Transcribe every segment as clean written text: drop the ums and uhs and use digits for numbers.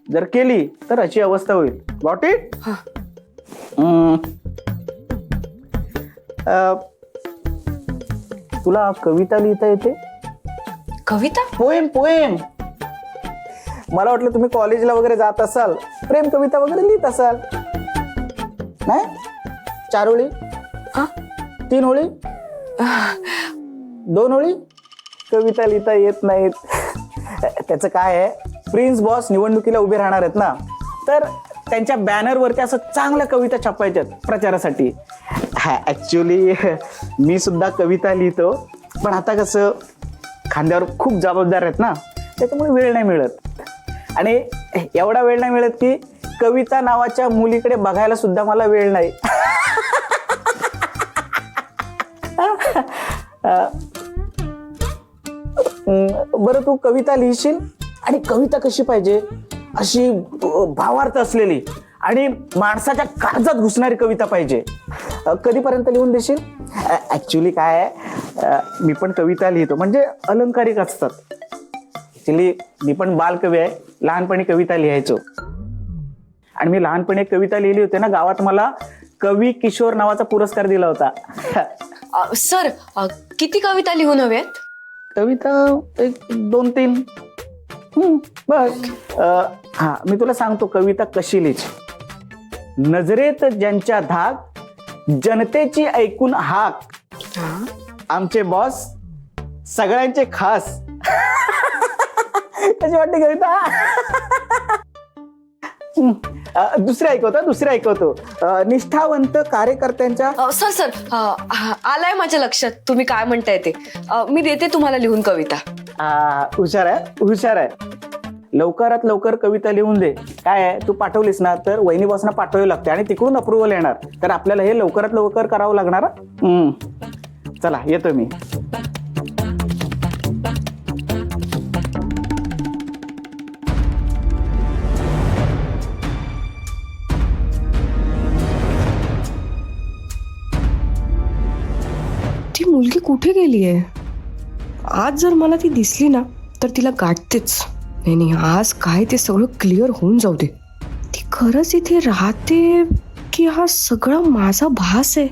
जर केली तर अशी अवस्था होईल. Got it? तुला कविता लिहिता येते? कविता? Poem poem. मला वाटलं तुम्ही कॉलेजला वगैरे जात असाल, प्रेम कविता वगैरे लिहित असाल. नाही? 4 ओळी, 3 ओळी, 2 ओळी कविता लिहिता येत नाहीत. त्याचं काय आहे, प्रिन्स बॉस निवडणुकीला उभे राहणार आहेत ना, तर त्यांच्या बॅनरवरती असं चांगल्या कविता छापायच्यात प्रचारासाठी. हा ॲक्च्युली मी सुद्धा कविता लिहितो, पण आता कसं खांद्यावर खूप जबाबदार आहेत ना, त्याच्यामुळे वेळ नाही मिळत. आणि एवढा वेळ नाही मिळत की कविता नावाच्या मुलीकडे बघायला सुद्धा मला वेळ नाही. बरं, तू कविता लिहिशील, आणि कविता कशी पाहिजे, अशी भावार्थ असलेली आणि माणसाच्या काळजात घुसणारी कविता पाहिजे. कधीपर्यंत लिहून देशील? ॲक्च्युली काय आहे, मी पण कविता लिहितो, म्हणजे अलंकारिक असतात. ॲक्च्युली मी पण बालकवी आहे, लहानपणी कविता लिहायचो. आणि मी लहानपणी एक कविता लिहिली होती ना, गावात मला कवी किशोर नावाचा पुरस्कार दिला होता. सर, किती कविता लिहून हव्यात? कविता 1, 2, 3. बघ, हा मी तुला सांगतो कविता कशी लिहायची. नजरेत ज्यांच्या धाक, जनतेची ऐकून हाक, आमचे बॉस सगळ्यांचे खास. कशी वाटते कविता? दुसरे ऐकवतो. निष्ठावंत कार्यकर्त्यांच्या. सर, आलाय माझ्या लक्षात तुम्ही काय म्हणताय ते. मी देते तुम्हाला लिहून कविता. हुशार आहे. लवकरात लवकर कविता लिहून दे. काय आहे, तू पाठवलीस ना तर वहिनी बॉसना पाठवावी लागते आणि तिकडून अप्रुव्हल येणार, तर आपल्याला हे लवकरात लवकर करावं लागणार. चला येतो मी. ती मुलगी कुठे गेलीये? आज जर मला ती दिसली ना तर तिला गाठतेच. नाही, आज काय ते सगळं क्लिअर होऊन जाऊ दे. ती खरंच इथे राहते की हा सगळा माझा भास आहे?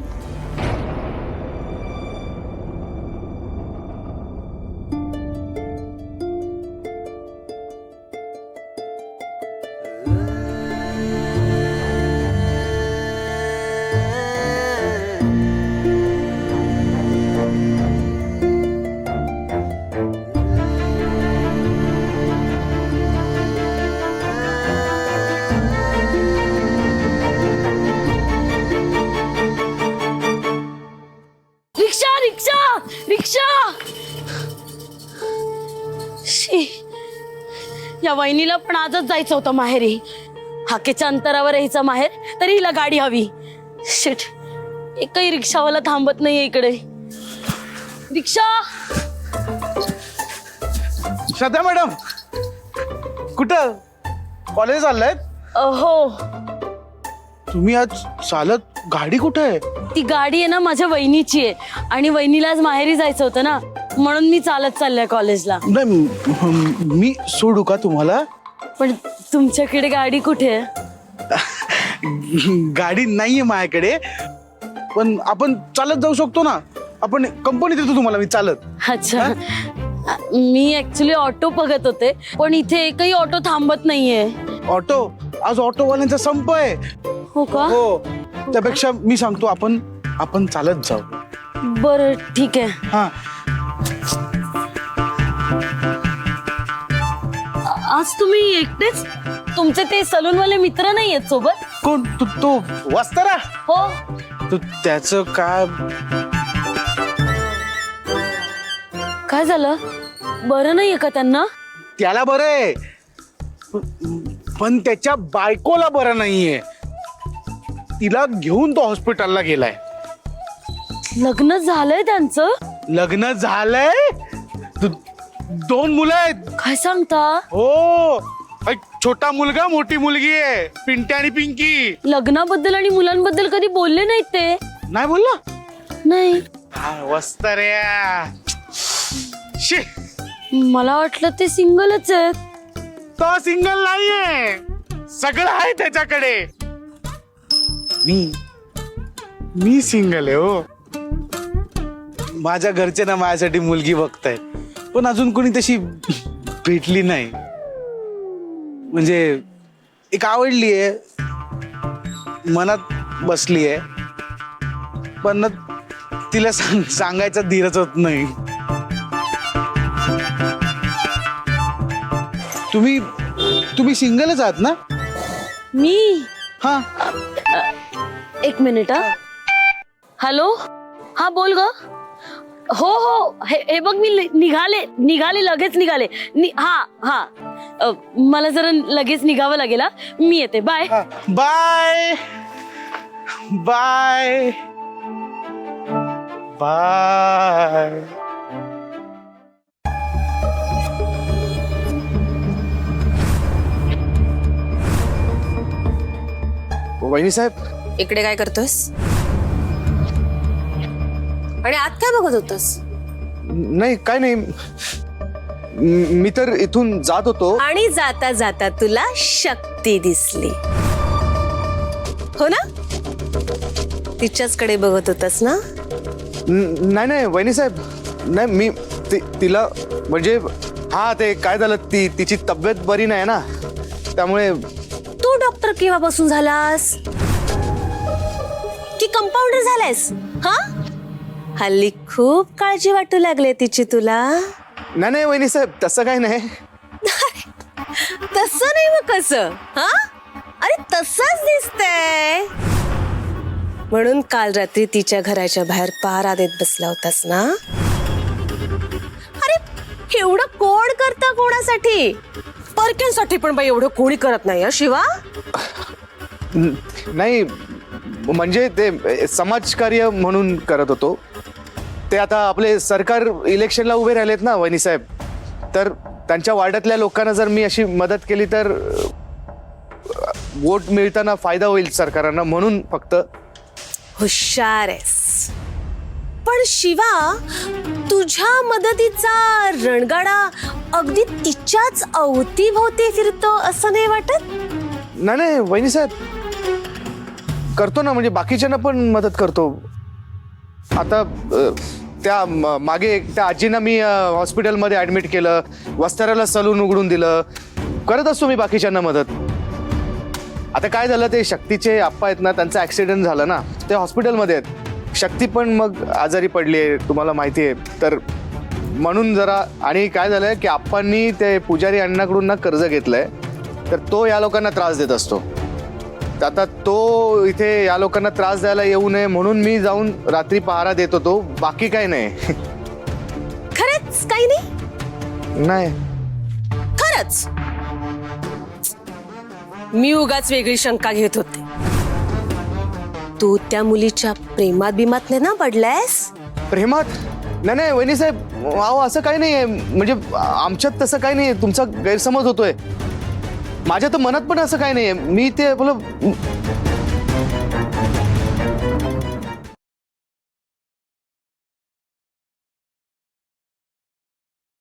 रिक्षा. या वहिनीला पण आजच जायचं होतं माहेरी. हाकेच्या अंतरावर यायचं माहेर, तरी हिला गाडी हवी. शिट, एकही रिक्षावाला थांबत नाहीये इकडे. रिक्षा. श्रद्धा मॅडम, कुठं कॉलेज चाललंय? हो. तुम्ही आज चालत? गाडी कुठे आहे? ती गाडी आहे ना माझ्या वहिनीची आहे, आणि वहिनीला आज माहेरी जायचं होतं ना, म्हणून मी चालत चाललंय कॉलेजला. नाही, मी सोडू का तुम्हाला? पण तुमच्याकडे गाडी कुठे आहे? गाडी नाहीये माझ्याकडे, पण आपण चालत जाऊ शकतो ना. आपण कंपनीत येतो तुम्हाला मी चालत. अच्छा, मी ऍक्च्युली ऑटो बघत होते, पण इथे एकही ऑटो थांबत नाहीये. ऑटो? आज ऑटोवाल्यांचा संप आहे. हो का? हो, त्यापेक्षा मी सांगतो आपण चालत जाऊ. बरं, ठीक आहे. हा, आज तुम्ही एकटेच? तुमचे ते सलूनवाले मित्र नाही आहेत सोबत? कोण? तो वस्तारा? हो. तो त्याचं काय? काय झालं? बरं नाहीये का त्यांना? त्याला बरं आहे, पण त्याच्या बायकोला बरं नाहीये. तिला घेऊन तो हॉस्पिटलला गेलाय. लग्न झालंय त्यांचं? लग्न झालंय? 2 मुलं आहेत. काय सांगता? हो, एक छोटा मुलगा, मोठी मुलगी आहे, पिंट्या आणि पिंकी. लग्नाबद्दल आणि मुलांबद्दल कधी बोलले नाहीत ते? नाही बोलला? नाही. वस्ताऱ्या. शी, मला वाटलं ते सिंगलच आहेत. तो सिंगल नाहीये, सगळं आहे त्याच्याकडे. मी सिंगल आहे हो. माझ्या घरचे ना माझ्यासाठी मुलगी बघतायत, पण अजून कोणी तशी भेटली नाही. म्हणजे एक आवडली आहे, मनात बसली आहे, पण ना तिला सांगायचा धीरच होत नाही. तुम्ही सिंगलच आहात ना? मी हा. एक मिनिट हा. हॅलो, हा बोल ग. हो हो, हे बघ मी निघाले लगेच निघाले. हा मला जरा लगेच निघावं लागेल हा. मी येते. बाय. Bye bye bye. वहिनी साहेब, इकडे काय करतोस आणि आत काय बघत होतस? नाही काय नाही, मी तर इथून जात होतो. आणि जाता जाता तुला शक्ती दिसली हो ना? तिच्याचकडे बघत होतास ना? नाही नाही वहिनी साहेब, नाही मी तिला म्हणजे हा ते काय झालं, तिची तब्येत बरी नाही ना, त्यामुळे. तू डॉक्टर केव्हापासून झालास? की कंपाऊंडर झालायस? हा, हल्ली खूप काळजी वाटू लागले तिची तुला. नाही नाही वहिनी साहेब, तसं काही नाही. तसं नाही मग कसं? हा, अरे तसंच दिसतंय. म्हणून काल रात्री तिच्या घराच्या बाहेर पहारा देत बसला होतास ना? अरे एवढं कोण करतं कोणासाठी? परक्यांसाठी पण बाई एवढं कोणी करत नाही शिवा. नाही म्हणजे ते समाजकार्य म्हणून करत होतो. ते आता आपले सरकार इलेक्शनला उभे राहिलेत ना वहिनी साहेब, तर त्यांच्या वार्डातल्या लोकांना जर मी अशी मदत केली तर वोट मिळताना फायदा होईल सरकारांना, म्हणून फक्त. हुशार आहेस, पण शिवा तुझ्या मदतीचा रणगाडा अगदी तिच्याच अवतीभोवती फिरतो असं नाही वाटत? नाही नाही वहिनी साहेब, करतो ना, म्हणजे बाकीच्यांना पण मदत करतो. आता त्या मागे त्या आजींना मी हॉस्पिटलमध्ये ॲडमिट केलं, वस्त्राला सलून उघडून दिलं, करत असतो मी बाकीच्यांना मदत. आता काय झालं, ते शक्तीचे आप्पा आहेत ना, त्यांचा ॲक्सिडेंट झाला ना, ते हॉस्पिटलमध्ये आहेत. शक्ती पण मग आजारी पडली आहे, तुम्हाला माहिती आहे, तर म्हणून जरा. आणि काय झालंय की आप्पांनी ते पुजारी अण्णाकडून ना कर्ज घेतलंय, तर तो या लोकांना त्रास देत असतो. तर आता तो इथे या लोकांना त्रास द्यायला येऊ नये म्हणून मी जाऊन रात्री पहारा देत होतो, बाकी काय नाही. खरंच काही नाही? नाही खरंच मी उगाच वेगळी शंका घेत होते. तू त्या मुलीच्या प्रेमात बिमात नाही ना पडलायस? प्रेमात? नाही नाही वहिनी साहेब, अहो असं काही नाहीये, म्हणजे आमच्यात तसं काही नाहीये, तुमचा गैरसमज होतोय. माझ्या तर मनात पण असं काही नाहीये. मी ते बोल